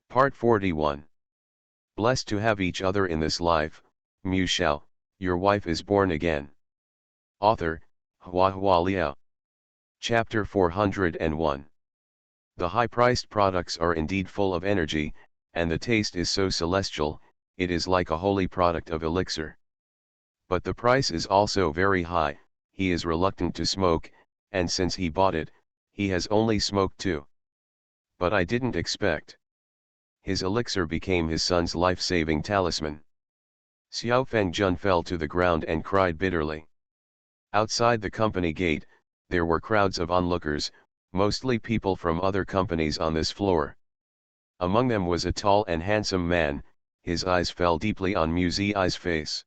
Part 41. Blessed to have each other in this life, Shao, your wife is born again. Author, Hua Liao. Chapter 401. The high-priced products are indeed full of energy, and the taste is so celestial, it is like a holy product of elixir. But the price is also very high, he is reluctant to smoke, and since he bought it, he has only smoked 2. But I didn't expect. His elixir became his son's life-saving talisman. Xiao Fengjun fell to the ground and cried bitterly. Outside the company gate, there were crowds of onlookers, mostly people from other companies on this floor. Among them was a tall and handsome man, his eyes fell deeply on Mu Zi's face.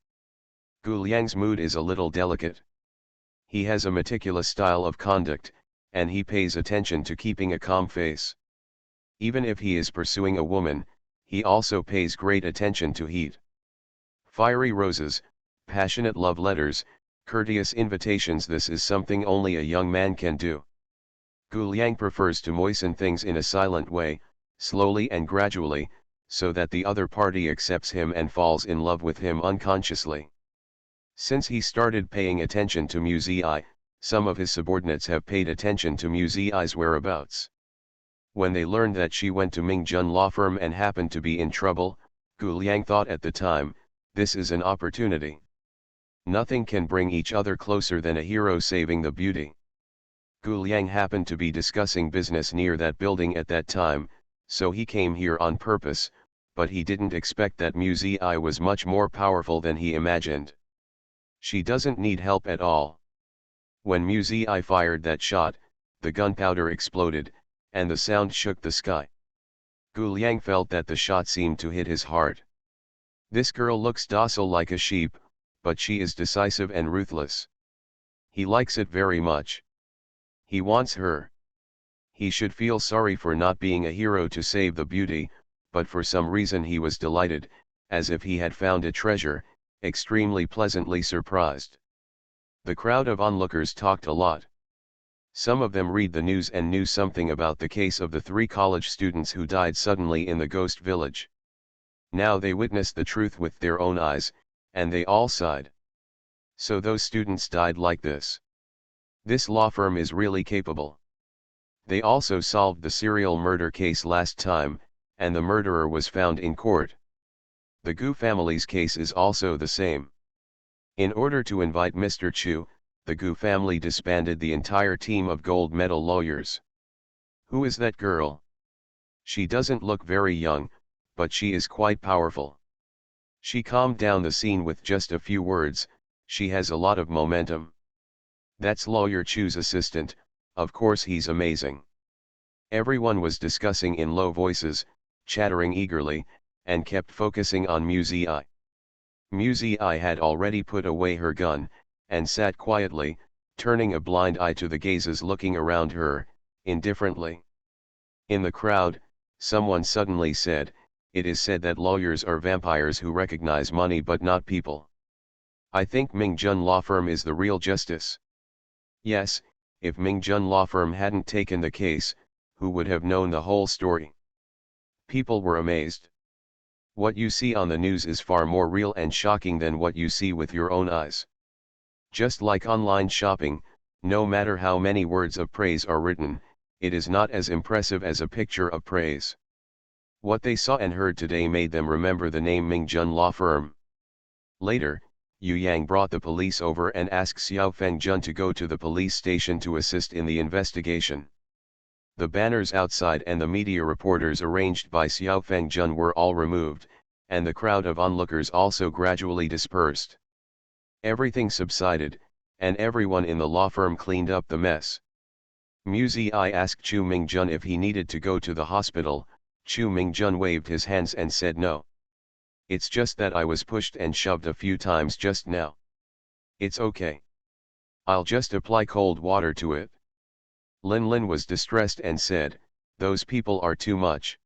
Gu Liang's mood is a little delicate. He has a meticulous style of conduct, and he pays attention to keeping a calm face. Even if he is pursuing a woman, he also pays great attention to heat. Fiery roses, passionate love letters, courteous invitations, this is something only a young man can do. Gu Liang prefers to moisten things in a silent way, slowly and gradually, so that the other party accepts him and falls in love with him unconsciously. Since he started paying attention to Mu Zi, some of his subordinates have paid attention to Mu Zi's whereabouts. When they learned that she went to Mingjun law firm and happened to be in trouble, Gu Liang thought at the time, this is an opportunity. Nothing can bring each other closer than a hero saving the beauty. Gu Liang happened to be discussing business near that building at that time, so he came here on purpose, but he didn't expect that Mu Zi was much more powerful than he imagined. She doesn't need help at all. When Mu Zi fired that shot, the gunpowder exploded, and the sound shook the sky. Gu Liang felt that the shot seemed to hit his heart. This girl looks docile like a sheep, but she is decisive and ruthless. He likes it very much. He wants her. He should feel sorry for not being a hero to save the beauty, but for some reason he was delighted, as if he had found a treasure, extremely pleasantly surprised. The crowd of onlookers talked a lot. Some of them read the news and knew something about the case of the 3 college students who died suddenly in the ghost village. Now they witnessed the truth with their own eyes, and they all sighed. So those students died like this. This law firm is really capable. They also solved the serial murder case last time, and the murderer was found in court. The Gu family's case is also the same. In order to invite Mr. Chu, the Gu family disbanded the entire team of gold medal lawyers. Who is that girl? She doesn't look very young, but she is quite powerful. She calmed down the scene with just a few words, she has a lot of momentum. That's lawyer Chu's assistant, of course he's amazing. Everyone was discussing in low voices, chattering eagerly, and kept focusing on Mu Zi. Mu Zi had already put away her gun, and sat quietly, turning a blind eye to the gazes looking around her, indifferently. In the crowd, someone suddenly said, it is said that lawyers are vampires who recognize money but not people. I think Mingjun law firm is the real justice. Yes, if Mingjun law firm hadn't taken the case, who would have known the whole story? People were amazed. What you see on the news is far more real and shocking than what you see with your own eyes. Just like online shopping, no matter how many words of praise are written, it is not as impressive as a picture of praise. What they saw and heard today made them remember the name Mingjun law firm. Later, Yu Yang brought the police over and asked Xiao Fengjun to go to the police station to assist in the investigation. The banners outside and the media reporters arranged by Xiao Fengjun were all removed, and the crowd of onlookers also gradually dispersed. Everything subsided, and everyone in the law firm cleaned up the mess. Mu Zi asked Chu Mingjun if he needed to go to the hospital. Chu Mingjun waved his hands and said no. It's just that I was pushed and shoved a few times just now. It's okay. I'll just apply cold water to it. Lin Lin was distressed and said, those people are too much.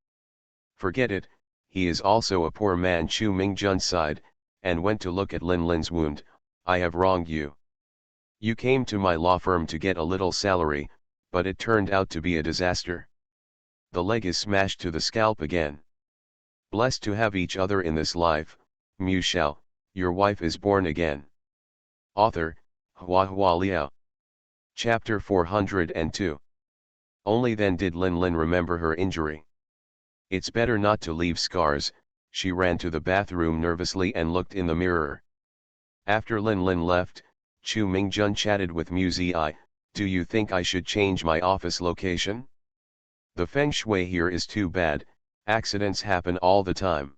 Forget it, he is also a poor man. Chu Mingjun sighed, and went to look at Lin Lin's wound. I have wronged you. You came to my law firm to get a little salary, but it turned out to be a disaster. The leg is smashed to the scalp again. Blessed to have each other in this life, Shao, your wife is born again. Author, HandsomeMaleLead. Chapter 402. Only then did Lin Lin remember her injury. It's better not to leave scars. She ran to the bathroom nervously and looked in the mirror. After Lin Lin left, Chu Mingjun chatted with Muzi. Do you think I should change my office location? The feng shui here is too bad, accidents happen all the time.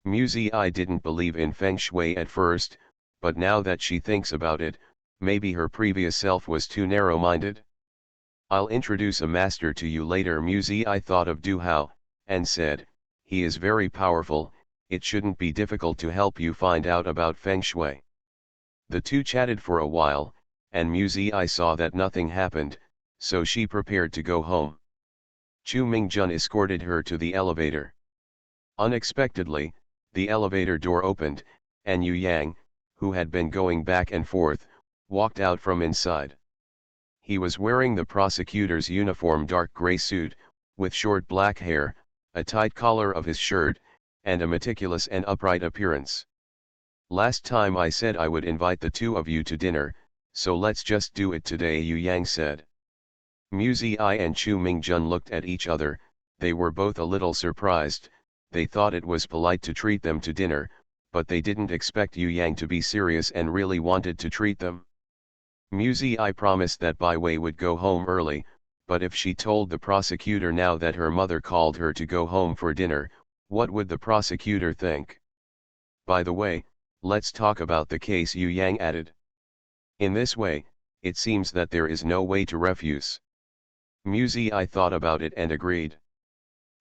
Muzi didn't believe in feng shui at first, but now that she thinks about it, maybe her previous self was too narrow-minded. I'll introduce a master to you later. Muzi thought of Du Hao, and said, he is very powerful, it shouldn't be difficult to help you find out about feng shui. The two chatted for a while, and Muzi saw that nothing happened, so she prepared to go home. Chu Mingjun escorted her to the elevator. Unexpectedly, the elevator door opened, and Yu Yang, who had been going back and forth, walked out from inside. He was wearing the prosecutor's uniform dark gray suit, with short black hair, a tight collar of his shirt, and a meticulous and upright appearance. Last time I said I would invite the two of you to dinner, so let's just do it today, Yu Yang said. Muzi and Chu Mingjun looked at each other. They were both a little surprised. They thought it was polite to treat them to dinner, but they didn't expect Yu Yang to be serious and really wanted to treat them. Muzi promised that Bai Wei would go home early, but if she told the prosecutor now that her mother called her to go home for dinner, what would the prosecutor think? By the way, let's talk about the case, Yu Yang added. In this way, it seems that there is no way to refuse. Muzi thought about it and agreed.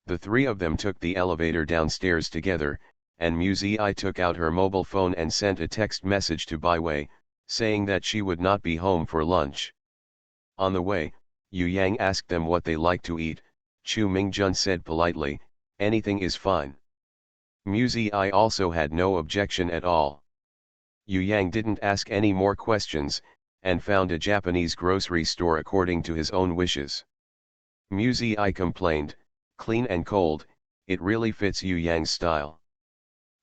The three of them took the elevator downstairs together, and Muzi took out her mobile phone and sent a text message to Bai Wei, saying that she would not be home for lunch. On the way, Yu Yang asked them what they like to eat. Chu Mingjun said politely, anything is fine. Muzi also had no objection at all. Yu Yang didn't ask any more questions, and found a Japanese grocery store according to his own wishes. Muzi complained, clean and cold, it really fits Yu Yang's style.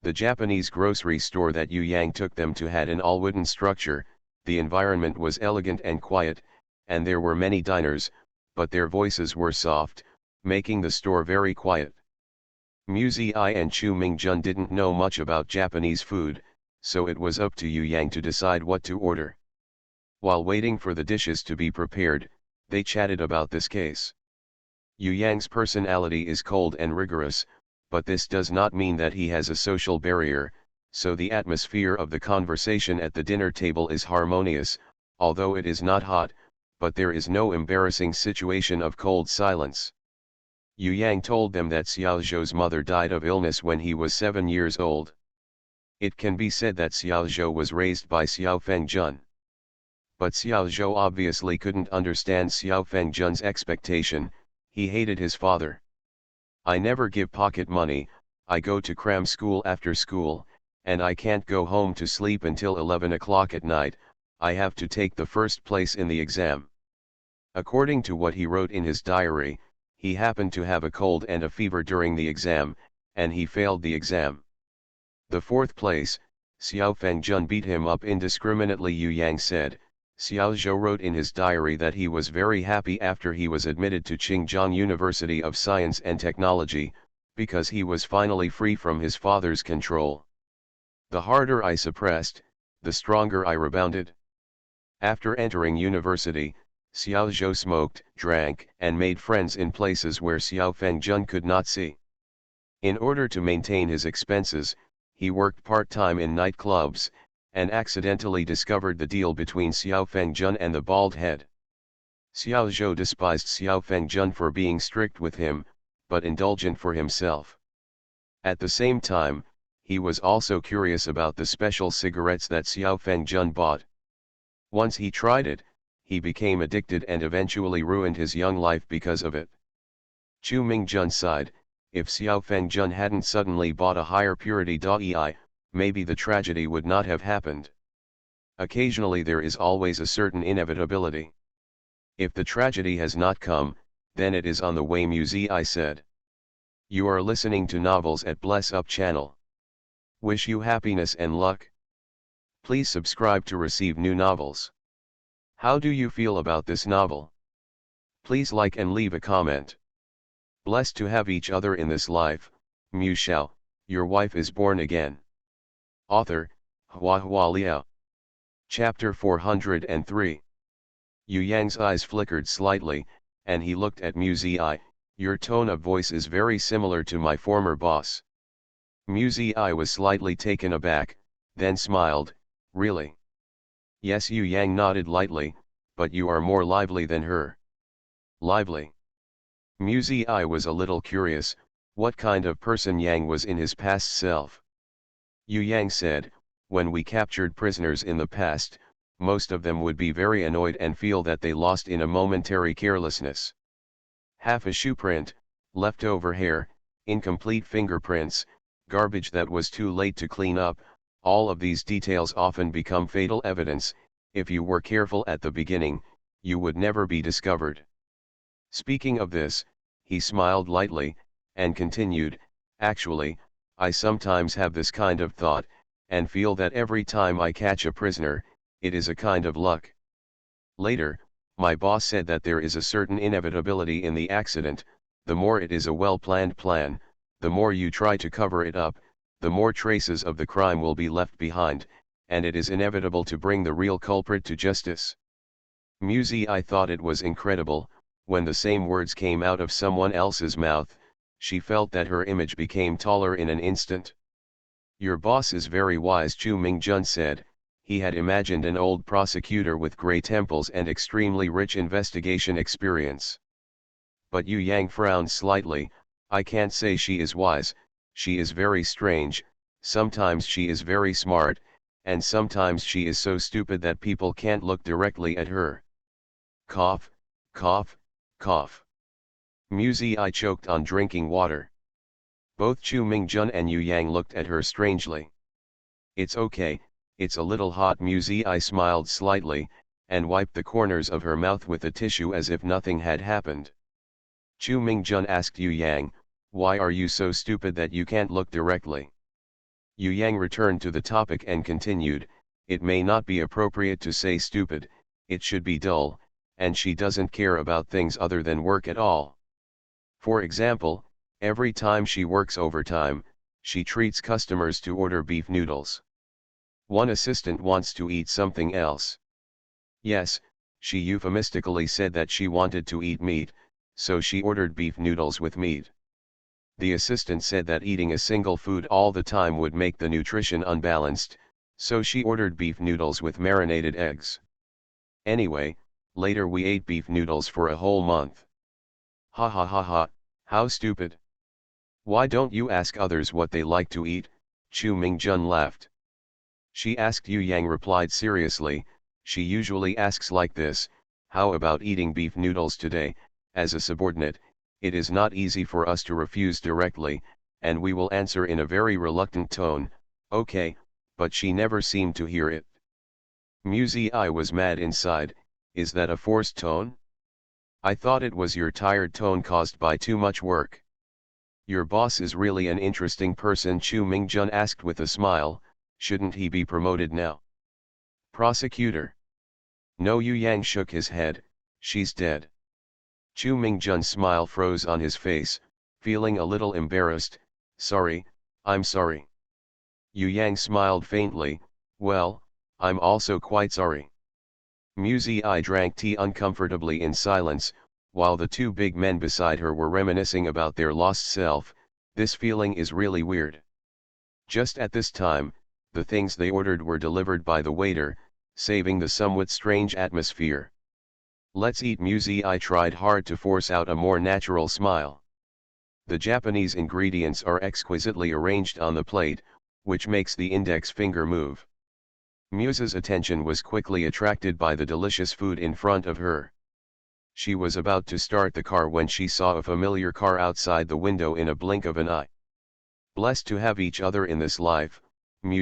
The Japanese grocery store that Yu Yang took them to had an all-wooden structure. The environment was elegant and quiet, and there were many diners, but their voices were soft, making the store very quiet. Muzi and Chu Mingjun didn't know much about Japanese food, so it was up to Yu Yang to decide what to order. While waiting for the dishes to be prepared, they chatted about this case. Yu Yang's personality is cold and rigorous, but this does not mean that he has a social barrier, so the atmosphere of the conversation at the dinner table is harmonious, although it is not hot, but there is no embarrassing situation of cold silence. Yu Yang told them that Xiao Zhou's mother died of illness when he was 7 years old. It can be said that Xiao Zhou was raised by Xiao Fengjun. But Xiao Zhou obviously couldn't understand Xiao Fengjun's expectation. He hated his father. I never give pocket money, I go to cram school after school, and I can't go home to sleep until 11 o'clock at night, I have to take the first place in the exam. According to what he wrote in his diary, he happened to have a cold and a fever during the exam, and he failed the exam. The fourth place, Xiao Fengjun beat him up indiscriminately, Yu Yang said. Xiao Zhou wrote in his diary that he was very happy after he was admitted to Qingyang University of Science and Technology, because he was finally free from his father's control. The harder I suppressed, the stronger I rebounded. After entering university, Xiao Zhou smoked, drank, and made friends in places where Xiao Fengjun could not see. In order to maintain his expenses, he worked part-time in nightclubs, and accidentally discovered the deal between Xiao Fengjun and the bald head. Xiao Zhou despised Xiao Fengjun for being strict with him, but indulgent for himself. At the same time, he was also curious about the special cigarettes that Xiao Fengjun bought. Once he tried it, he became addicted and eventually ruined his young life because of it. Chu Mingjun sighed, if Xiao Fengjun hadn't suddenly bought a higher purity dai, maybe the tragedy would not have happened. Occasionally there is always a certain inevitability. If the tragedy has not come, then it is on the way, Muzi said. You are listening to Novels at Bless Up channel. Wish you happiness and luck. Please subscribe to receive new novels. How do you feel about this novel? Please like and leave a comment. Blessed to have each other in this life, Shao, your wife is born again. Author, HandsomeMaleLead. Chapter 403. Yu Yang's eyes flickered slightly, and he looked at Muzi. Your tone of voice is very similar to my former boss. Muzi was slightly taken aback, then smiled, really? Yes, Yu Yang nodded lightly, but you are more lively than her. Lively? Muzi was a little curious, what kind of person Yang was in his past self. Yu Yang said, when we captured prisoners in the past, most of them would be very annoyed and feel that they lost in a momentary carelessness. Half a shoe print, leftover hair, incomplete fingerprints, garbage that was too late to clean up, all of these details often become fatal evidence. If you were careful at the beginning, you would never be discovered. Speaking of this, he smiled lightly, and continued, actually, I sometimes have this kind of thought, and feel that every time I catch a prisoner, it is a kind of luck. Later, my boss said that there is a certain inevitability in the accident. The more it is a well-planned plan, the more you try to cover it up, the more traces of the crime will be left behind, and it is inevitable to bring the real culprit to justice. Muzi thought it was incredible, when the same words came out of someone else's mouth, she felt that her image became taller in an instant. Your boss is very wise, Chu Mingjun said. He had imagined an old prosecutor with grey temples and extremely rich investigation experience. But Yu Yang frowned slightly. I can't say she is wise, she is very strange, sometimes she is very smart, and sometimes she is so stupid that people can't look directly at her. Cough, cough, cough. Muzi choked on drinking water. Both Chu Mingjun and Yu Yang looked at her strangely. It's okay. It's a little hot. Muzi smiled slightly, and wiped the corners of her mouth with a tissue as if nothing had happened. Chu Mingjun asked Yu Yang, why are you so stupid that you can't look directly? Yu Yang returned to the topic and continued, it may not be appropriate to say stupid, it should be dull, and she doesn't care about things other than work at all. For example, every time she works overtime, she treats customers to order beef noodles. One assistant wants to eat something else. Yes, she euphemistically said that she wanted to eat meat, so she ordered beef noodles with meat. The assistant said that eating a single food all the time would make the nutrition unbalanced, so she ordered beef noodles with marinated eggs. Anyway, later we ate beef noodles for a whole month. Ha ha ha ha, how stupid. Why don't you ask others what they like to eat? Chu Mingjun laughed. She asked. Yu Yang replied seriously, she usually asks like this, how about eating beef noodles today? As a subordinate, it is not easy for us to refuse directly, and we will answer in a very reluctant tone, okay, but she never seemed to hear it. Muzi was mad inside, is that a forced tone? I thought it was your tired tone caused by too much work. Your boss is really an interesting person, Chu Mingjun asked with a smile. Shouldn't he be promoted now? Prosecutor. No, Yu Yang shook his head, she's dead. Chu Mingjun's smile froze on his face, feeling a little embarrassed, sorry, I'm sorry. Yu Yang smiled faintly, well, I'm also quite sorry. Muzi drank tea uncomfortably in silence, while the two big men beside her were reminiscing about their lost self. This feeling is really weird. Just at this time, the things they ordered were delivered by the waiter, saving the somewhat strange atmosphere. Let's eat. Muzi tried hard to force out a more natural smile. The Japanese ingredients are exquisitely arranged on the plate, which makes the index finger move. Muse's attention was quickly attracted by the delicious food in front of her. She was about to start the car when she saw a familiar car outside the window in a blink of an eye. Blessed to have each other in this life,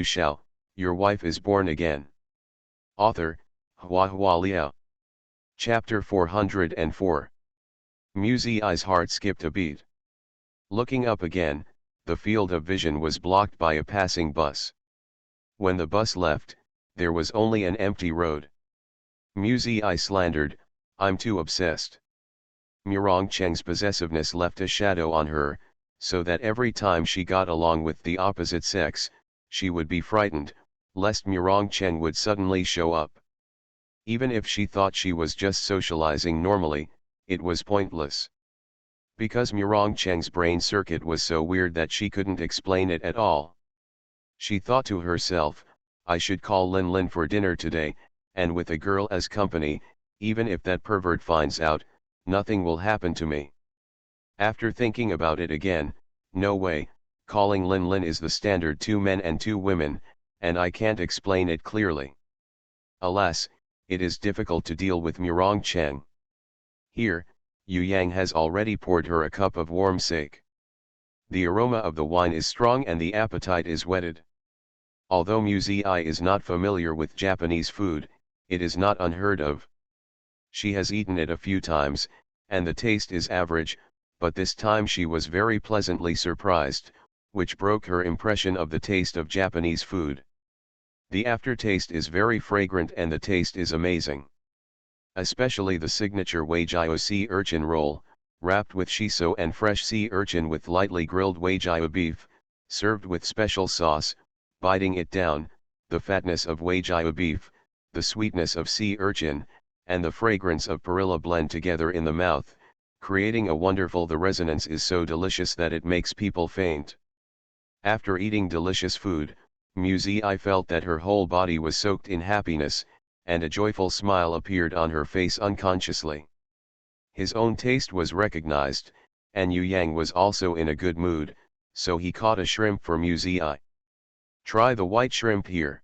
Shao, your wife is born again. Author, HandsomeMaleLead. Chapter 404. Muzi's heart skipped a beat. Looking up again, the field of vision was blocked by a passing bus. When the bus left, there was only an empty road. Muzi slandered, "I'm too obsessed." Murong Cheng's possessiveness left a shadow on her, so that every time she got along with the opposite sex, she would be frightened, lest Murong Cheng would suddenly show up. Even if she thought she was just socializing normally, it was pointless. Because Murong Cheng's brain circuit was so weird that she couldn't explain it at all. She thought to herself, "I should call Lin Lin for dinner today, and with a girl as company, even if that pervert finds out, nothing will happen to me." After thinking about it again, no way, calling Lin Lin is the standard 2 men and 2 women, and I can't explain it clearly. Alas, it is difficult to deal with Murong Cheng. Here, Yu Yang has already poured her a cup of warm sake. The aroma of the wine is strong and the appetite is whetted. Although Muzi is not familiar with Japanese food, it is not unheard of. She has eaten it a few times, and the taste is average, but this time she was very pleasantly surprised, which broke her impression of the taste of Japanese food. The aftertaste is very fragrant and the taste is amazing. Especially the signature Weijio sea urchin roll, wrapped with shiso and fresh sea urchin with lightly grilled Weijio beef, served with special sauce, biting it down, the fatness of Weijio beef, the sweetness of sea urchin, and the fragrance of perilla blend together in the mouth, creating a wonderful. The resonance is so delicious that it makes people faint. After eating delicious food, Muzi felt that her whole body was soaked in happiness, and a joyful smile appeared on her face unconsciously. His own taste was recognized, and Yu Yang was also in a good mood, so he caught a shrimp for Muzi. "Try the white shrimp here.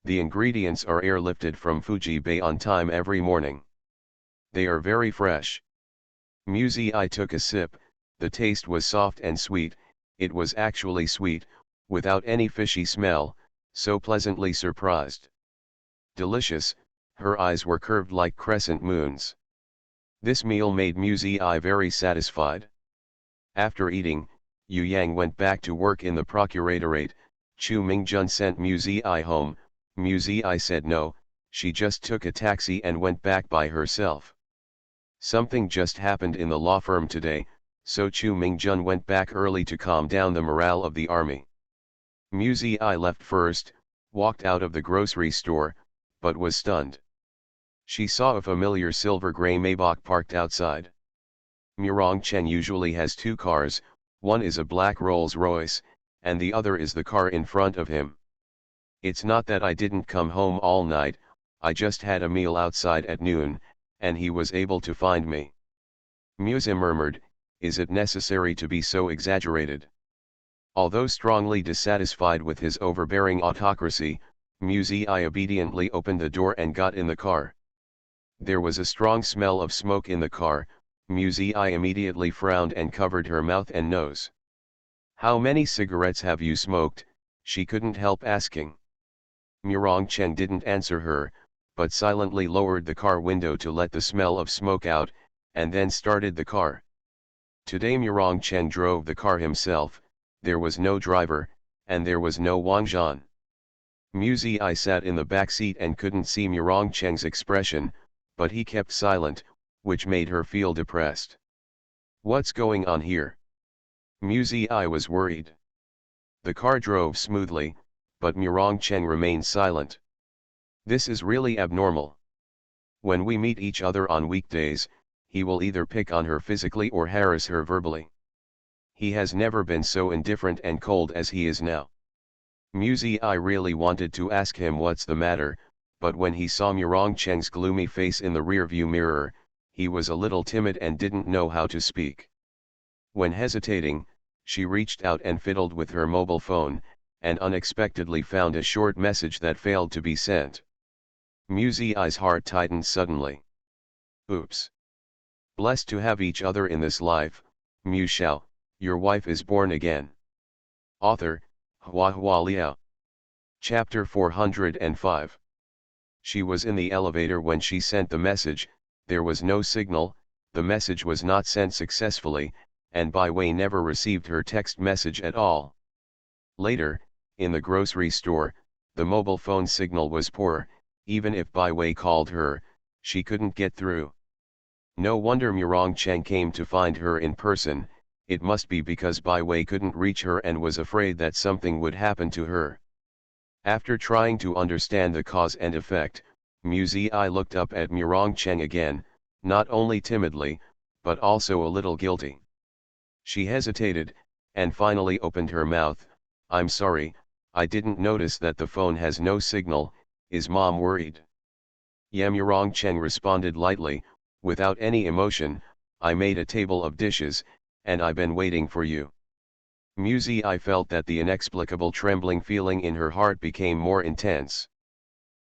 The ingredients are airlifted from Fuji Bay on time every morning. They are very fresh." Muzi took a sip. The taste was soft and sweet. It was actually sweet, without any fishy smell, so pleasantly surprised. Delicious, her eyes were curved like crescent moons. This meal made Muzi very satisfied. After eating, Yu Yang went back to work in the procuratorate. Chu Mingjun sent Muzi home. Muzi said no, she just took a taxi and went back by herself. Something just happened in the law firm today, so Chu Mingjun went back early to calm down the morale of the army. Muzi left first, walked out of the grocery store, but was stunned. She saw a familiar silver gray Maybach parked outside. Murong Cheng usually has 2 cars, one is a black Rolls-Royce, and the other is the car in front of him. "It's not that I didn't come home all night, I just had a meal outside at noon, and he was able to find me." Muzi murmured, "Is it necessary to be so exaggerated?" Although strongly dissatisfied with his overbearing autocracy, Muzi obediently opened the door and got in the car. There was a strong smell of smoke in the car. Muzi immediately frowned and covered her mouth and nose. "How many cigarettes have you smoked?" she couldn't help asking. Murong Cheng didn't answer her, but silently lowered the car window to let the smell of smoke out, and then started the car. Today Murong Cheng drove the car himself. There was no driver, and there was no Wang Zhan. Muzi sat in the back seat and couldn't see Murong Cheng's expression, but he kept silent, which made her feel depressed. "What's going on here?" Muzi was worried. The car drove smoothly, but Murong Cheng remained silent. "This is really abnormal. When we meet each other on weekdays, he will either pick on her physically or harass her verbally. He has never been so indifferent and cold as he is now." Muzi really wanted to ask him what's the matter, but when he saw Murong Cheng's gloomy face in the rearview mirror, he was a little timid and didn't know how to speak. When hesitating, she reached out and fiddled with her mobile phone, and unexpectedly found a short message that failed to be sent. Muzi's heart tightened suddenly. Oops. Blessed to have each other in this life, Mu Shao, your wife is born again. Author, Hua Liao. Chapter 405. She was in the elevator when she sent the message. There was no signal, the message was not sent successfully, and Bai Wei never received her text message at all. Later, in the grocery store, the mobile phone signal was poor. Even if Bai Wei called her, she couldn't get through. No wonder Murong Cheng came to find her in person. It must be because Bai Wei couldn't reach her and was afraid that something would happen to her. After trying to understand the cause and effect, Mu Ziyi looked up at Murong Cheng again, not only timidly, but also a little guilty. She hesitated, and finally opened her mouth. "I'm sorry, I didn't notice that the phone has no signal. Is Mom worried?" "Yeah," Murong Cheng responded lightly, without any emotion. "I made a table of dishes, and I've been waiting for you." Mu Ziyi felt that the inexplicable trembling feeling in her heart became more intense.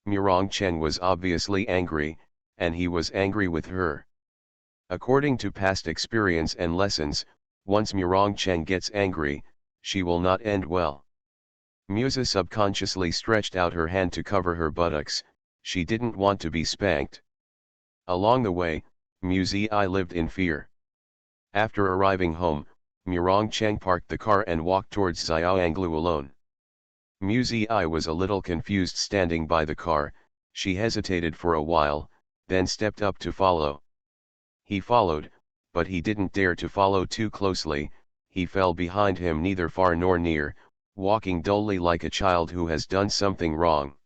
Murong Cheng was obviously angry, and he was angry with her. According to past experience and lessons, once Murong Cheng gets angry, she will not end well. Musa subconsciously stretched out her hand to cover her buttocks. She didn't want to be spanked. Along the way, Mu Ziyi lived in fear. After arriving home, Murong Cheng parked the car and walked towards Xiaoanglu alone. Mu Ziyi was a little confused standing by the car. She hesitated for a while, then stepped up to follow. He followed, but he didn't dare to follow too closely. He fell behind him, neither far nor near, walking dully like a child who has done something wrong.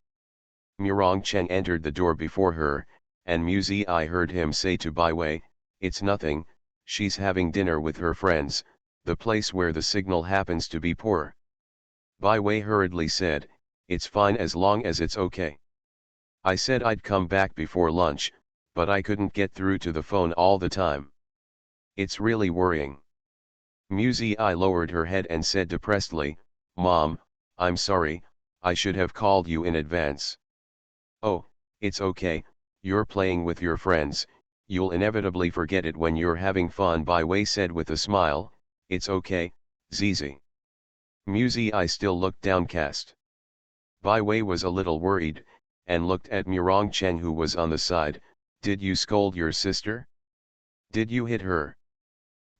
Murong Cheng entered the door before her, and Mu Ziyi heard him say to Bai Wei, "It's nothing, she's having dinner with her friends, the place where the signal happens to be poor." Bai Wei hurriedly said, "It's fine as long as it's okay. I said I'd come back before lunch, but I couldn't get through to the phone all the time. It's really worrying." Mu Ziyi lowered her head and said depressedly, "Mom, I'm sorry, I should have called you in advance." "Oh, it's okay, you're playing with your friends, you'll inevitably forget it when you're having fun," Bai Wei said with a smile. "It's okay, Zizi." Mu Ziyi still looked downcast. Bai Wei was a little worried, and looked at Murong Cheng, who was on the side. "Did you scold your sister? Did you hit her?"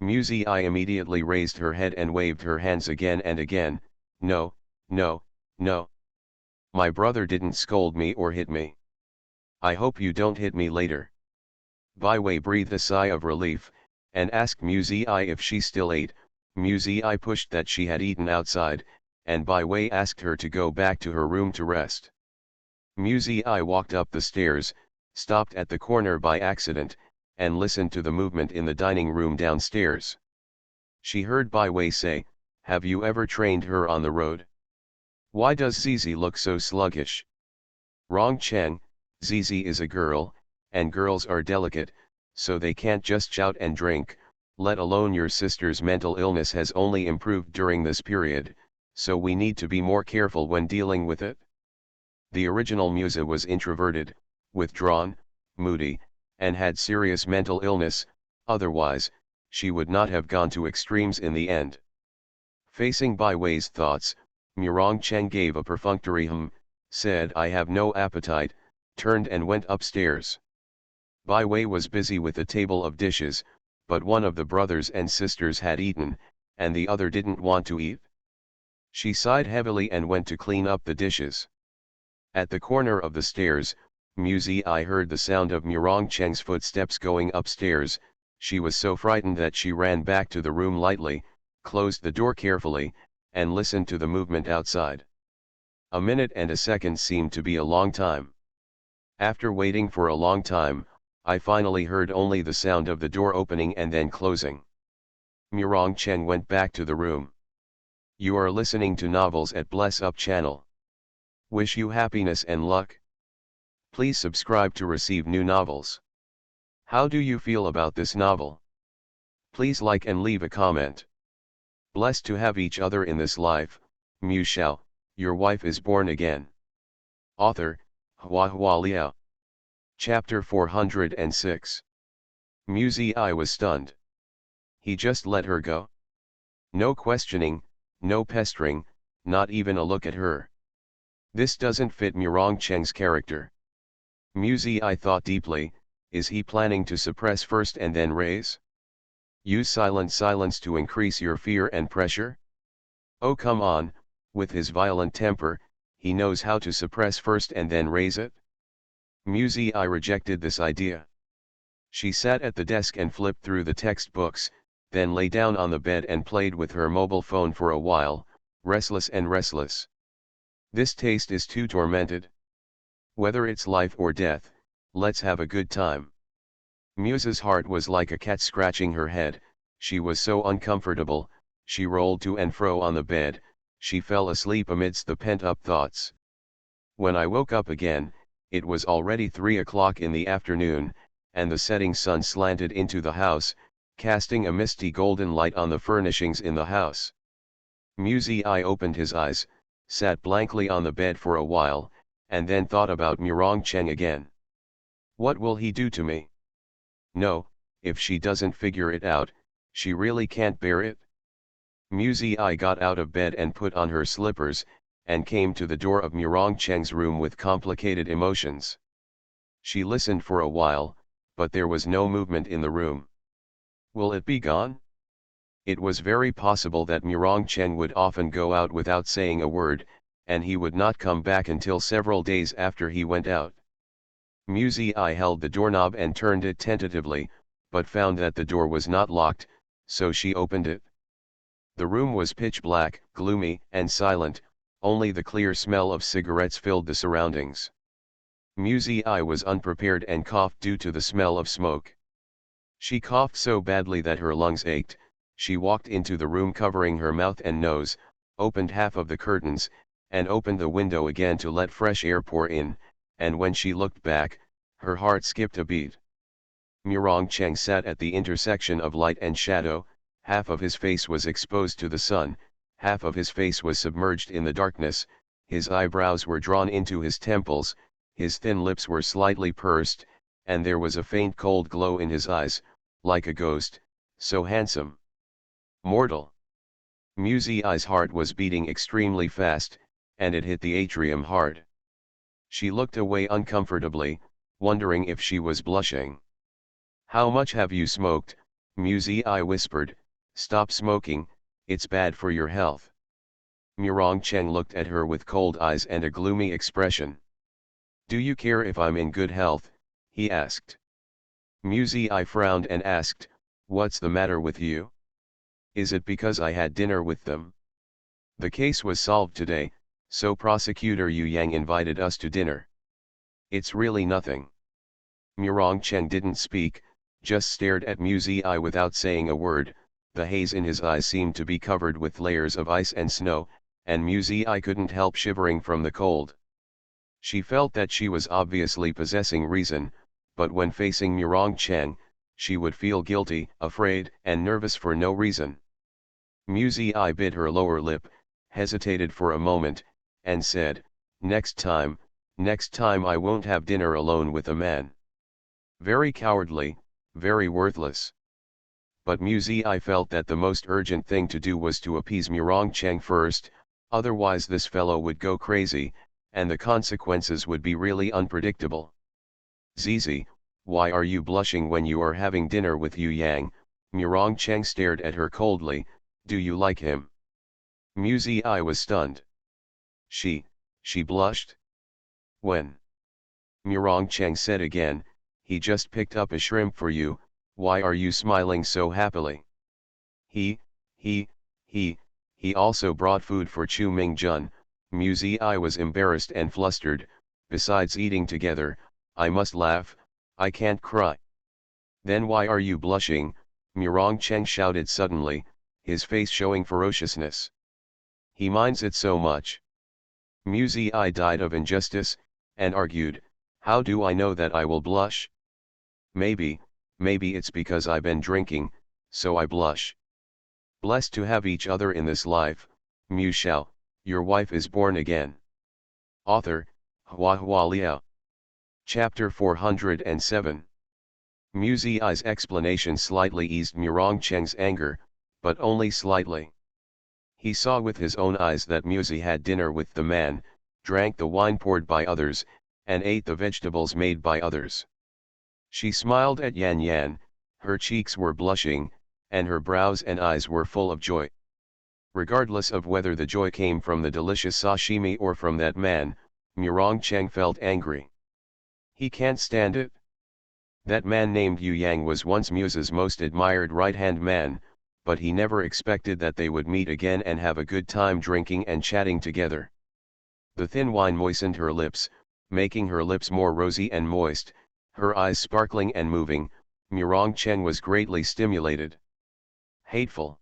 Mu Ziyi immediately raised her head and waved her hands again and again. "No, no, no. My brother didn't scold me or hit me. I hope you don't hit me later." Bai Wei breathed a sigh of relief, and asked Mu Ziyi if she still ate. Mu Ziyi pushed that she had eaten outside, and Bai Wei asked her to go back to her room to rest. Mu Ziyi walked up the stairs, stopped at the corner by accident, and listened to the movement in the dining room downstairs. She heard Bai Wei say, "Have you ever trained her on the road? Why does Zizi look so sluggish?" "Rong Cheng, Zizi is a girl, and girls are delicate, so they can't just shout and drink, let alone your sister's mental illness has only improved during this period, so we need to be more careful when dealing with it." The original Musa was introverted, withdrawn, moody, and had serious mental illness. Otherwise, she would not have gone to extremes in the end. Facing Bai Wei's thoughts, Murong Cheng gave a perfunctory said "I have no appetite," turned and went upstairs. Bai Wei was busy with a table of dishes, but one of the brothers and sisters had eaten, and the other didn't want to eat. She sighed heavily and went to clean up the dishes. At the corner of the stairs, Mu Ziyi heard the sound of Murong Cheng's footsteps going upstairs. She was so frightened that she ran back to the room lightly, closed the door carefully, and listened to the movement outside. A minute and a second seemed to be a long time. After waiting for a long time, I finally heard only the sound of the door opening and then closing. Murong Cheng went back to the room. You are listening to Novels at Bless Up channel. Wish you happiness and luck. Please subscribe to receive new novels. How do you feel about this novel? Please like and leave a comment. Blessed to have each other in this life. Mu Shao, your wife is born again. Author, Hua Liao. Chapter 406. Mu Ziyi was stunned. He just let her go. No questioning, no pestering, not even a look at her. This doesn't fit Murong Cheng's character. Mu Ziyi thought deeply, is he planning to suppress first and then raise? Use silence to increase your fear and pressure? Oh come on, with his violent temper, he knows how to suppress first and then raise it? Muzi rejected this idea. She sat at the desk and flipped through the textbooks, then lay down on the bed and played with her mobile phone for a while, restless. This taste is too tormented. Whether it's life or death, let's have a good time. Muse's heart was like a cat scratching her head. She was so uncomfortable. She rolled to and fro on the bed. She fell asleep amidst the pent-up thoughts. When I woke up again, it was already 3 o'clock in the afternoon, and the setting sun slanted into the house, casting a misty golden light on the furnishings in the house. Muzi opened his eyes, sat blankly on the bed for a while, and then thought about Murong Cheng again. What will he do to me? No, if she doesn't figure it out, she really can't bear it. Muzi got out of bed and put on her slippers, and came to the door of Murong Cheng's room with complicated emotions. She listened for a while, but there was no movement in the room. Will it be gone? It was very possible that Murong Cheng would often go out without saying a word, and he would not come back until several days after he went out. Muzi held the doorknob and turned it tentatively, but found that the door was not locked, so she opened it. The room was pitch black, gloomy, and silent, only the clear smell of cigarettes filled the surroundings. Muzi was unprepared and coughed due to the smell of smoke. She coughed so badly that her lungs ached. She walked into the room covering her mouth and nose, opened half of the curtains, and opened the window again to let fresh air pour in, and when she looked back, her heart skipped a beat. Murong Cheng sat at the intersection of light and shadow. Half of his face was exposed to the sun, half of his face was submerged in the darkness. His eyebrows were drawn into his temples, his thin lips were slightly pursed, and there was a faint cold glow in his eyes, like a ghost, so handsome. Mortal. Muzi's heart was beating extremely fast, and it hit the atrium hard. She looked away uncomfortably, wondering if she was blushing. How much have you smoked? Muzi whispered. Stop smoking, it's bad for your health. Murong Cheng looked at her with cold eyes and a gloomy expression. Do you care if I'm in good health? He asked. Muzi frowned and asked, what's the matter with you? Is it because I had dinner with them? The case was solved today, so Prosecutor Yu Yang invited us to dinner. It's really nothing. Murong Cheng didn't speak, just stared at Muzi without saying a word. The haze in his eyes seemed to be covered with layers of ice and snow, and Muzi couldn't help shivering from the cold. She felt that she was obviously possessing reason, but when facing Murong Cheng, she would feel guilty, afraid, and nervous for no reason. Muzi bit her lower lip, hesitated for a moment, and said, next time I won't have dinner alone with a man. Very cowardly, very worthless. But Muzi felt that the most urgent thing to do was to appease Murong Cheng first, otherwise this fellow would go crazy, and the consequences would be really unpredictable. Zizi, why are you blushing when you are having dinner with Yu Yang? Murong Cheng stared at her coldly. Do you like him? Muzi was stunned. She blushed? When? Murong Cheng said again, he just picked up a shrimp for you. Why are you smiling so happily? He also brought food for Chu Mingjun. Muzi was embarrassed and flustered. Besides eating together, I must laugh, I can't cry. Then why are you blushing? Murong Cheng shouted suddenly, his face showing ferociousness. He minds it so much. Muzi died of injustice, and argued, how do I know that I will blush? Maybe it's because I've been drinking, so I blush. Blessed to have each other in this life, Mu Shao, your wife is born again. Author, Hua Liao. Chapter 407. Muzi's explanation slightly eased Murong Cheng's anger, but only slightly. He saw with his own eyes that Muzi had dinner with the man, drank the wine poured by others, and ate the vegetables made by others. She smiled at Yan Yan, her cheeks were blushing, and her brows and eyes were full of joy. Regardless of whether the joy came from the delicious sashimi or from that man, Murong Cheng felt angry. He can't stand it. That man named Yu Yang was once Muse's most admired right-hand man, but he never expected that they would meet again and have a good time drinking and chatting together. The thin wine moistened her lips, making her lips more rosy and moist, her eyes sparkling and moving. Murong Cheng was greatly stimulated. Hateful.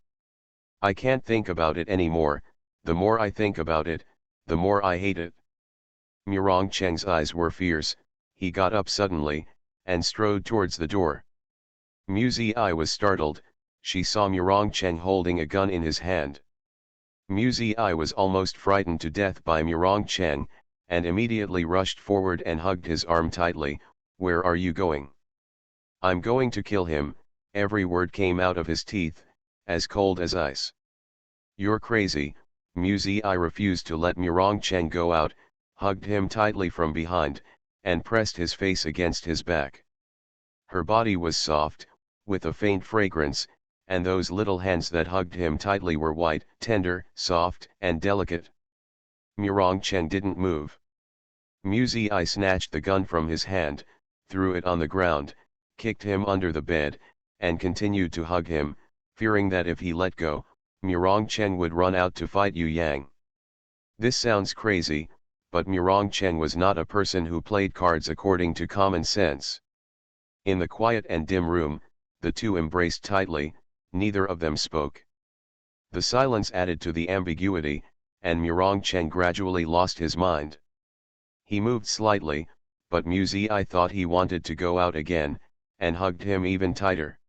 I can't think about it anymore. The more I think about it, the more I hate it. Murong Cheng's eyes were fierce. He got up suddenly, and strode towards the door. Muzi I was startled. She saw Murong Cheng holding a gun in his hand. Muzi I was almost frightened to death by Murong Cheng, and immediately rushed forward and hugged his arm tightly. Where are you going? I'm going to kill him. Every word came out of his teeth, as cold as ice. You're crazy. Muzi I refused to let Murong Cheng go out, hugged him tightly from behind, and pressed his face against his back. Her body was soft, with a faint fragrance, and those little hands that hugged him tightly were white, tender, soft, and delicate. Murong Cheng didn't move. Muzi I snatched the gun from his hand, threw it on the ground, kicked him under the bed, and continued to hug him, fearing that if he let go, Murong Cheng would run out to fight Yu Yang. This sounds crazy, but Murong Cheng was not a person who played cards according to common sense. In the quiet and dim room, the two embraced tightly. Neither of them spoke. The silence added to the ambiguity, and Murong Cheng gradually lost his mind. He moved slightly, but Muzi I thought he wanted to go out again, and hugged him even tighter.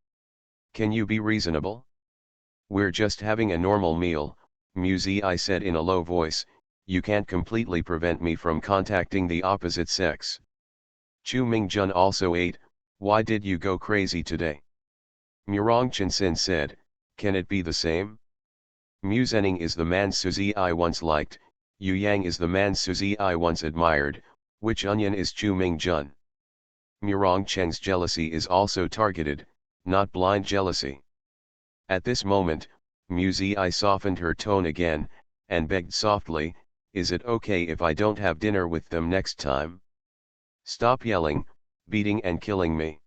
Can you be reasonable? We're just having a normal meal, Muzi I said in a low voice. You can't completely prevent me from contacting the opposite sex. Chu Mingjun also ate. Why did you go crazy today? Murong Chensin said, can it be the same? Muzening is the man Suzy I once liked, Yu Yang is the man Suzy I once admired. Which onion is Chu Mingjun? Murong Cheng's jealousy is also targeted, not blind jealousy. At this moment, Muzi I softened her tone again, and begged softly, is it okay if I don't have dinner with them next time? Stop yelling, beating and killing me.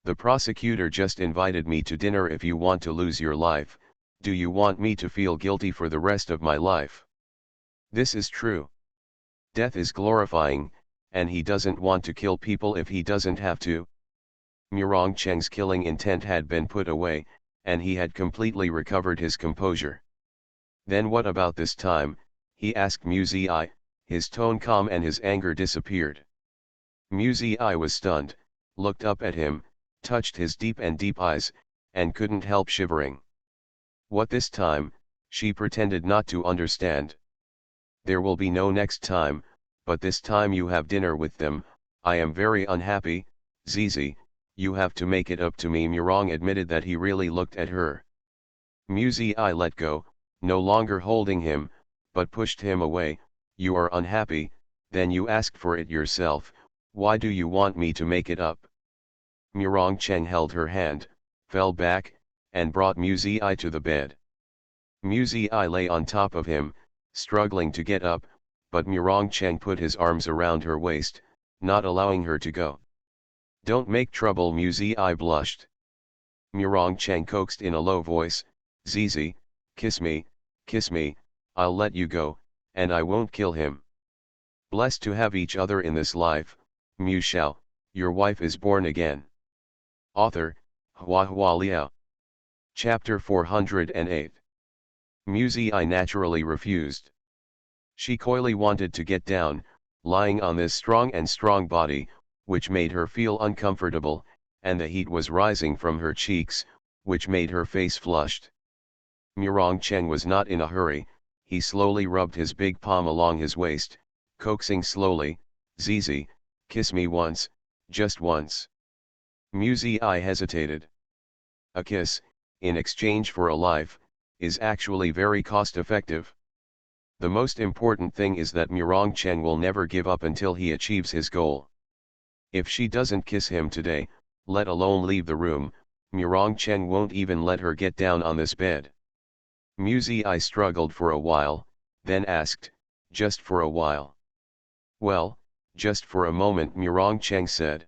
The prosecutor just invited me to dinner. If you want to lose your life, do you want me to feel guilty for the rest of my life? This is true. Death is glorifying, and he doesn't want to kill people if he doesn't have to. Murong Cheng's killing intent had been put away, and he had completely recovered his composure. Then what about this time? He asked Muzi I, his tone calm and his anger disappeared. Muzi I was stunned, looked up at him, touched his deep eyes, and couldn't help shivering. What this time? She pretended not to understand. There will be no next time, but this time you have dinner with them. I am very unhappy, Zizi, you have to make it up to me. Murong admitted that he really looked at her. Muzi I let go, no longer holding him, but pushed him away. You are unhappy, then you ask for it yourself. Why do you want me to make it up? Murong Cheng held her hand, fell back, and brought Muzi I to the bed. Muzi I lay on top of him, struggling to get up, but Murong Cheng put his arms around her waist, not allowing her to go. Don't make trouble. Muzi I blushed. Murong Cheng coaxed in a low voice, Zizi, kiss me, I'll let you go, and I won't kill him. Blessed to have each other in this life, Mu Shao, your wife is born again. Author, Hua Liao. Chapter 408. Muzi I naturally refused. She coyly wanted to get down, lying on this strong body, which made her feel uncomfortable, and the heat was rising from her cheeks, which made her face flushed. Murong Cheng was not in a hurry. He slowly rubbed his big palm along his waist, coaxing slowly, Zizi, kiss me once, just once. Muzi I hesitated. A kiss, in exchange for a life, is actually very cost-effective. The most important thing is that Murong Cheng will never give up until he achieves his goal. If she doesn't kiss him today, let alone leave the room, Murong Cheng won't even let her get down on this bed. Muzi struggled for a while, then asked, just for a while. Well, just for a moment, Murong Cheng said.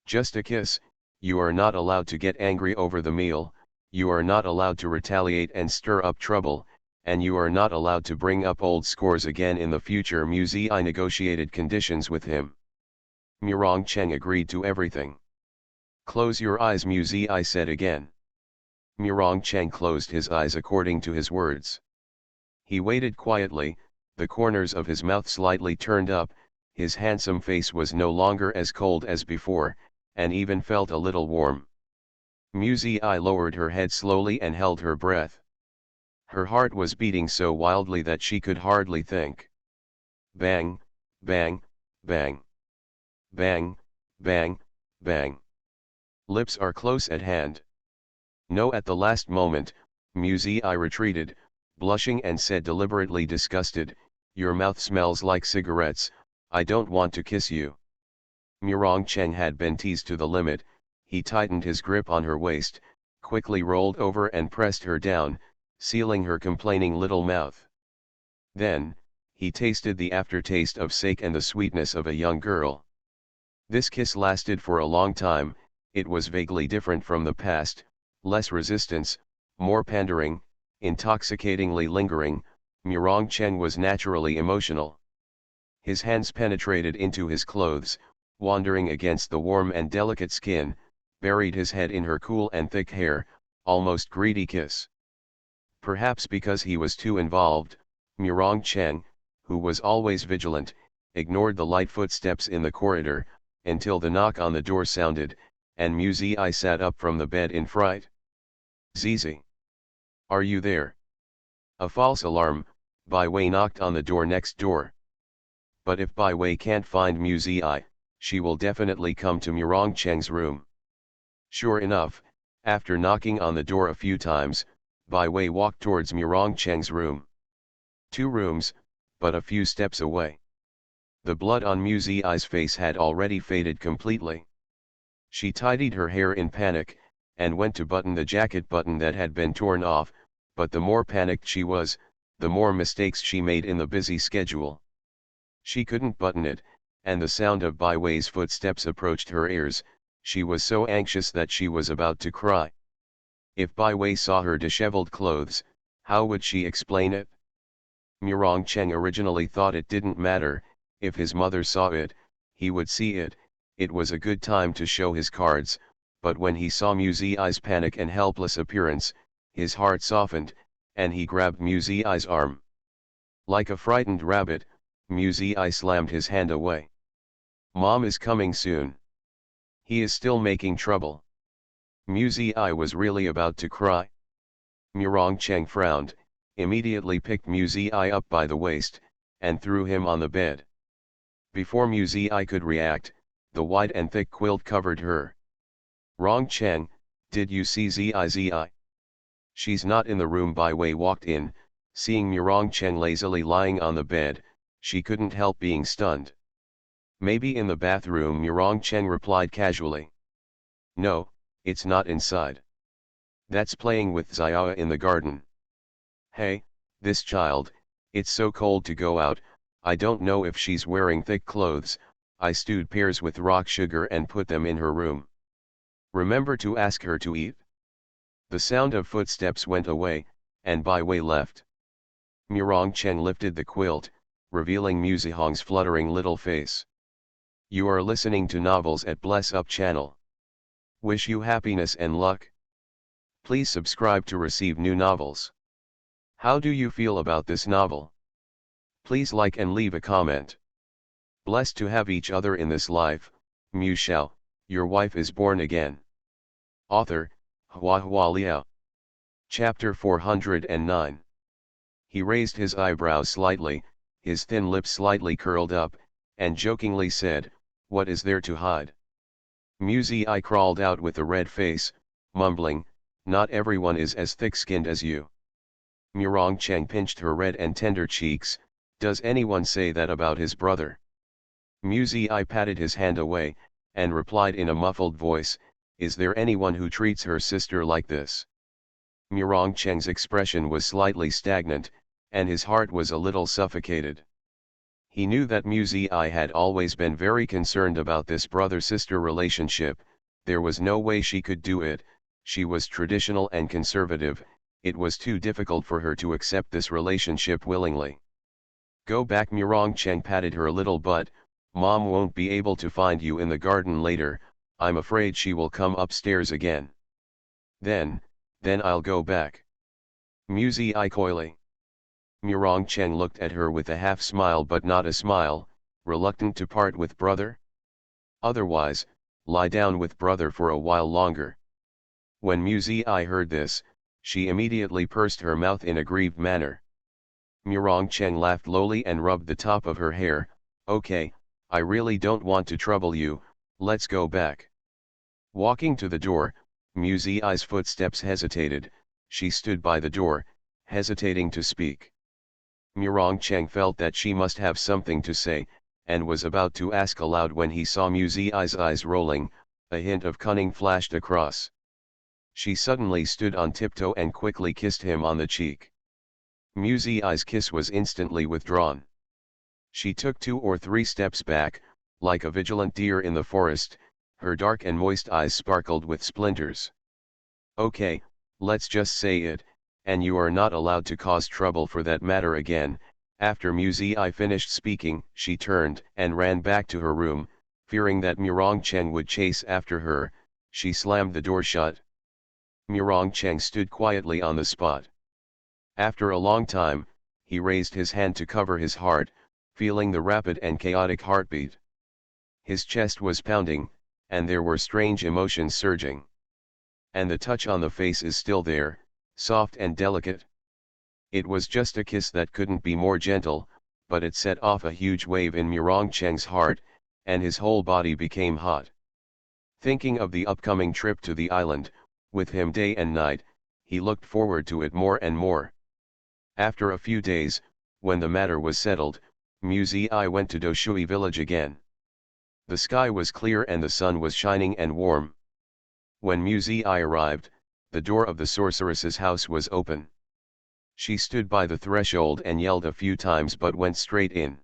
Just a kiss. You are not allowed to get angry over the meal, you are not allowed to retaliate and stir up trouble, and you are not allowed to bring up old scores again in the future. Muzi negotiated conditions with him. Murong Cheng agreed to everything. Close your eyes, Muzi said again. Murong Cheng closed his eyes according to his words. He waited quietly, the corners of his mouth slightly turned up, his handsome face was no longer as cold as before, and even felt a little warm. Muzi lowered her head slowly and held her breath. Her heart was beating so wildly that she could hardly think. Bang, bang, bang. Bang, bang, bang. Lips are close at hand. No, at the last moment, Muzi retreated, blushing and said deliberately disgusted, your mouth smells like cigarettes, I don't want to kiss you. Murong Cheng had been teased to the limit, he tightened his grip on her waist, quickly rolled over and pressed her down, sealing her complaining little mouth. Then, he tasted the aftertaste of sake and the sweetness of a young girl. This kiss lasted for a long time, it was vaguely different from the past, less resistance, more pandering, intoxicatingly lingering. Murong Cheng was naturally emotional. His hands penetrated into his clothes, wandering against the warm and delicate skin, buried his head in her cool and thick hair, almost greedy kiss. Perhaps because he was too involved, Murong Cheng, who was always vigilant, ignored the light footsteps in the corridor, until the knock on the door sounded, and Muzi sat up from the bed in fright. Zizi. Are you there? A false alarm, Bai Wei knocked on the door next door. But if Bai Wei can't find Muzi, she will definitely come to Murong Cheng's room. Sure enough, after knocking on the door a few times, Bai Wei walked towards Murong Cheng's room. 2 rooms, but a few steps away. The blood on Muzi's face had already faded completely. She tidied her hair in panic, and went to button the jacket button that had been torn off, but the more panicked she was, the more mistakes she made in the busy schedule. She couldn't button it, and the sound of Bai Wei's footsteps approached her ears, she was so anxious that she was about to cry. If Bai Wei saw her disheveled clothes, how would she explain it? Murong Cheng originally thought it didn't matter, if his mother saw it, he would see it, it was a good time to show his cards, but when he saw Muzi's panic and helpless appearance, his heart softened, and he grabbed Muzi's arm. Like a frightened rabbit, Muzi slammed his hand away. Mom is coming soon. He is still making trouble. Muzi was really about to cry. Murong Cheng frowned, immediately picked Muzi up by the waist, and threw him on the bed. Before Muzi could react, the wide and thick quilt covered her. Rong Cheng, did you see Zi? She's not in the room. Bai Wei walked in, seeing Murong Cheng lazily lying on the bed, she couldn't help being stunned. Maybe in the bathroom, Murong Cheng replied casually. No, it's not inside. That's playing with Xiao in the garden. Hey, this child, it's so cold to go out, I don't know if she's wearing thick clothes, I stewed pears with rock sugar and put them in her room. Remember to ask her to eat. The sound of footsteps went away, and Bai Wei left. Murong Cheng lifted the quilt, revealing Muzihong's fluttering little face. You are listening to Novels at Bless Up channel. Wish you happiness and luck. Please subscribe to receive new novels. How do you feel about this novel? Please like and leave a comment. Blessed to have each other in this life, Shao, your wife is born again. Author, Hua Liao. Chapter 409. He raised his eyebrows slightly, his thin lips slightly curled up, and jokingly said, what is there to hide? Muzi crawled out with a red face, mumbling, not everyone is as thick-skinned as you. Murong Cheng pinched her red and tender cheeks, does anyone say that about his brother? Muzi patted his hand away, and replied in a muffled voice, Is there anyone who treats her sister like this? Murong Cheng's expression was slightly stagnant, and his heart was a little suffocated. He knew that Mu Ziyi had always been very concerned about this brother-sister relationship. There was no way she could do it. She was traditional and conservative. It was too difficult for her to accept this relationship willingly. Go back. Murong Cheng patted her little butt. Mom won't be able to find you in the garden later. I'm afraid she will come upstairs again. Then I'll go back. Mu Ziyi coyly. Murong Cheng looked at her with a half smile but not a smile, reluctant to part with brother? Otherwise, lie down with brother for a while longer. When Mu Ziyi heard this, she immediately pursed her mouth in a grieved manner. Murong Cheng laughed lowly and rubbed the top of her hair. Okay, I really don't want to trouble you, let's go back. Walking to the door, Mu Ziyi's footsteps hesitated. She stood by the door, hesitating to speak. Murong Cheng felt that she must have something to say, and was about to ask aloud when he saw Mu Ziyi's eyes rolling. A hint of cunning flashed across. She suddenly stood on tiptoe and quickly kissed him on the cheek. Mu Ziyi's kiss was instantly withdrawn. She took 2 or 3 steps back, like a vigilant deer in the forest. Her dark and moist eyes sparkled with splinters. Okay, let's just say it, and you are not allowed to cause trouble for that matter again. After Mu Ziyi finished speaking, she turned and ran back to her room. Fearing that Murong Cheng would chase after her, she slammed the door shut. Murong Cheng stood quietly on the spot. After a long time, he raised his hand to cover his heart, feeling the rapid and chaotic heartbeat. His chest was pounding, and there were strange emotions surging. And the touch on the face is still there, soft and delicate. It was just a kiss that couldn't be more gentle, but it set off a huge wave in Murong Cheng's heart, and his whole body became hot. Thinking of the upcoming trip to the island, with him day and night, he looked forward to it more and more. After a few days, when the matter was settled, Mu Ziyi went to Doshui village again. The sky was clear and the sun was shining and warm. When Mu Ziyi arrived, the door of the sorceress's house was open. She stood by the threshold and yelled a few times but went straight in.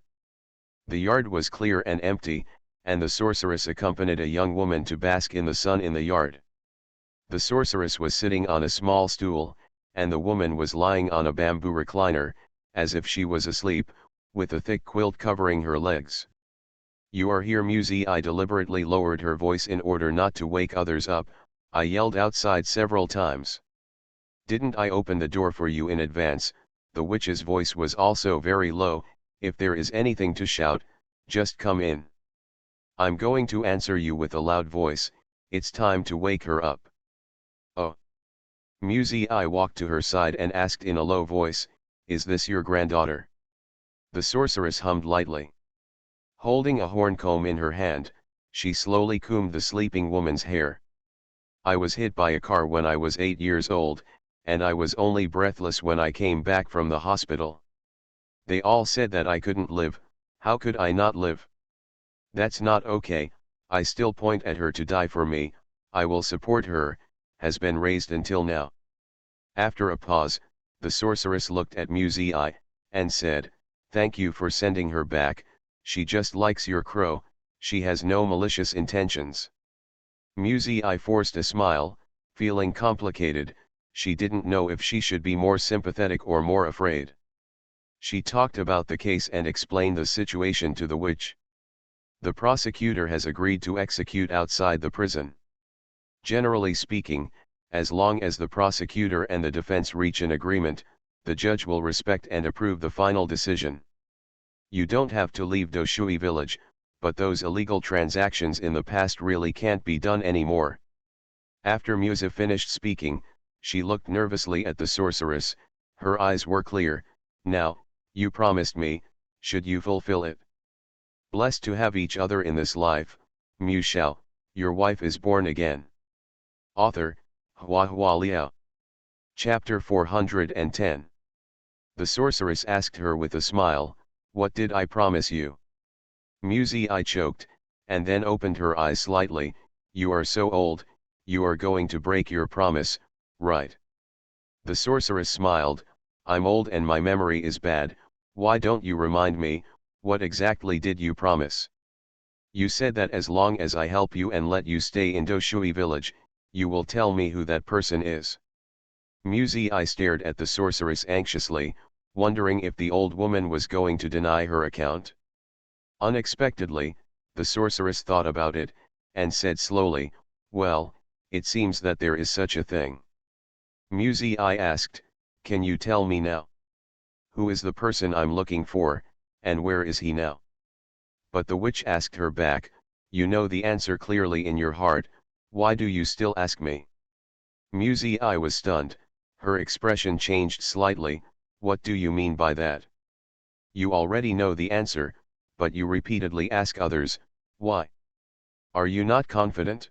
The yard was clear and empty, and the sorceress accompanied a young woman to bask in the sun in the yard. The sorceress was sitting on a small stool, and the woman was lying on a bamboo recliner, as if she was asleep, with a thick quilt covering her legs. You are here. Mu Ziyi deliberately lowered her voice in order not to wake others up. I yelled outside several times. Didn't I open the door for you in advance? The witch's voice was also very low. If there is anything to shout, just come in. I'm going to answer you with a loud voice. It's time to wake her up. Oh. Mu Ziyi walked to her side and asked in a low voice, is this your granddaughter? The sorceress hummed lightly. Holding a horn comb in her hand, she slowly combed the sleeping woman's hair. I was hit by a car when I was 8 years old, and I was only breathless when I came back from the hospital. They all said that I couldn't live. How could I not live? That's not okay. I still point at her to die for me. I will support her, has been raised until now. After a pause, the sorceress looked at Mu Ziyi, and said, thank you for sending her back. She just likes your crow, she has no malicious intentions. Mu Ziyi forced a smile, feeling complicated. She didn't know if she should be more sympathetic or more afraid. She talked about the case and explained the situation to the witch. The prosecutor has agreed to execute outside the prison. Generally speaking, as long as the prosecutor and the defense reach an agreement, the judge will respect and approve the final decision. You don't have to leave Doshui village, but those illegal transactions in the past really can't be done anymore. After Musa finished speaking, she looked nervously at the sorceress. Her eyes were clear. Now, you promised me, should you fulfill it? Blessed to have each other in this life, Mu Shao, your wife is born again. Author, Hua Hua Liao. Chapter 410. The sorceress asked her with a smile, what did I promise you? Mu Ziyi choked, and then opened her eyes slightly. You are so old, you are going to break your promise, right? The sorceress smiled, I'm old and my memory is bad, why don't you remind me, what exactly did you promise? You said that as long as I help you and let you stay in Doshui village, you will tell me who that person is. Muzi stared at the sorceress anxiously, wondering if the old woman was going to deny her account. Unexpectedly, the sorceress thought about it, and said slowly, well, it seems that there is such a thing. Muzi asked, can you tell me now? Who is the person I'm looking for, and where is he now? But the witch asked her back, you know the answer clearly in your heart, why do you still ask me? Muzi was stunned, her expression changed slightly, what do you mean by that? You already know the answer, but you repeatedly ask others, why? Are you not confident?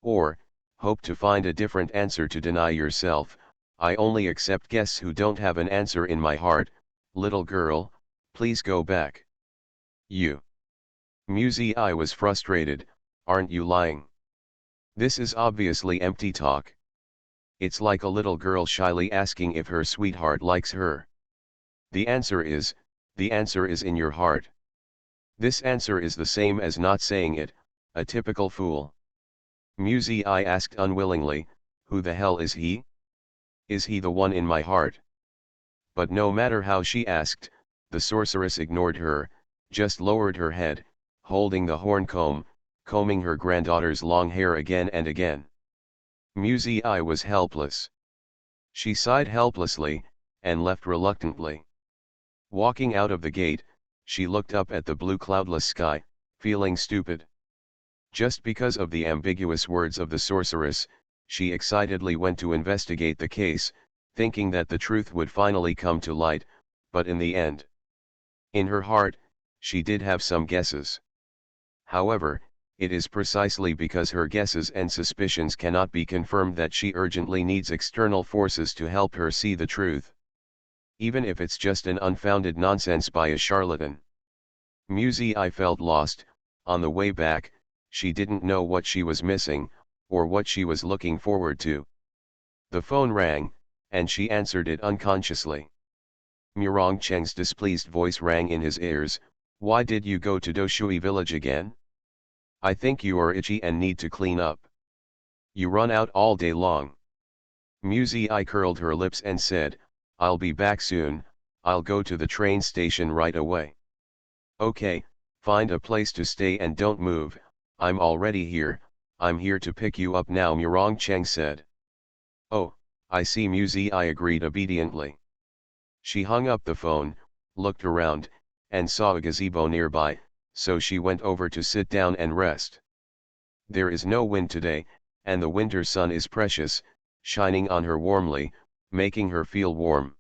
Or, hope to find a different answer to deny yourself, I only accept guests who don't have an answer in my heart, little girl, please go back. You. Muzi was frustrated, aren't you lying? This is obviously empty talk. It's like a little girl shyly asking if her sweetheart likes her. The answer is in your heart. This answer is the same as not saying it, a typical fool. Muzi asked unwillingly, who the hell is he? Is he the one in my heart? But no matter how she asked, the sorceress ignored her, just lowered her head, holding the horn comb, combing her granddaughter's long hair again and again. Muzi was helpless. She sighed helplessly, and left reluctantly. Walking out of the gate, she looked up at the blue cloudless sky, feeling stupid. Just because of the ambiguous words of the sorceress, she excitedly went to investigate the case, thinking that the truth would finally come to light, but in the end, in her heart, she did have some guesses. However, it is precisely because her guesses and suspicions cannot be confirmed that she urgently needs external forces to help her see the truth. Even if it's just an unfounded nonsense by a charlatan. Muzi felt lost. On the way back, she didn't know what she was missing, or what she was looking forward to. The phone rang, and she answered it unconsciously. Murong Cheng's displeased voice rang in his ears, why did you go to Doshui village again? I think you are itchy and need to clean up. You run out all day long. Muzi curled her lips and said, I'll be back soon, I'll go to the train station right away. Okay, find a place to stay and don't move, I'm already here, I'm here to pick you up now, Murong Cheng said. Oh, I see, Muzi agreed obediently. She hung up the phone, looked around, and saw a gazebo nearby, so she went over to sit down and rest. There is no wind today, and the winter sun is precious, shining on her warmly, making her feel warm.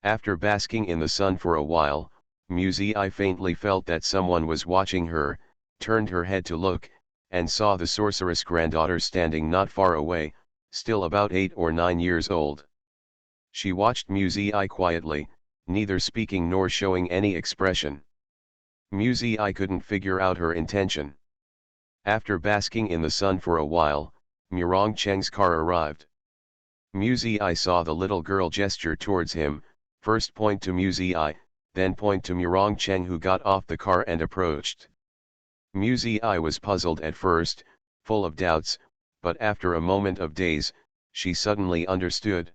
After basking in the sun for a while, Muzi faintly felt that someone was watching her, turned her head to look, and saw the sorceress' granddaughter standing not far away, still about 8 or 9 years old. She watched Muzi quietly, neither speaking nor showing any expression. Muzi couldn't figure out her intention. After basking in the sun for a while, Murong Cheng's car arrived. Muzi saw the little girl gesture towards him, first point to Muzi then point to Murong Cheng, who got off the car and approached. Muzi was puzzled at first, full of doubts, but after a moment of daze, she suddenly understood.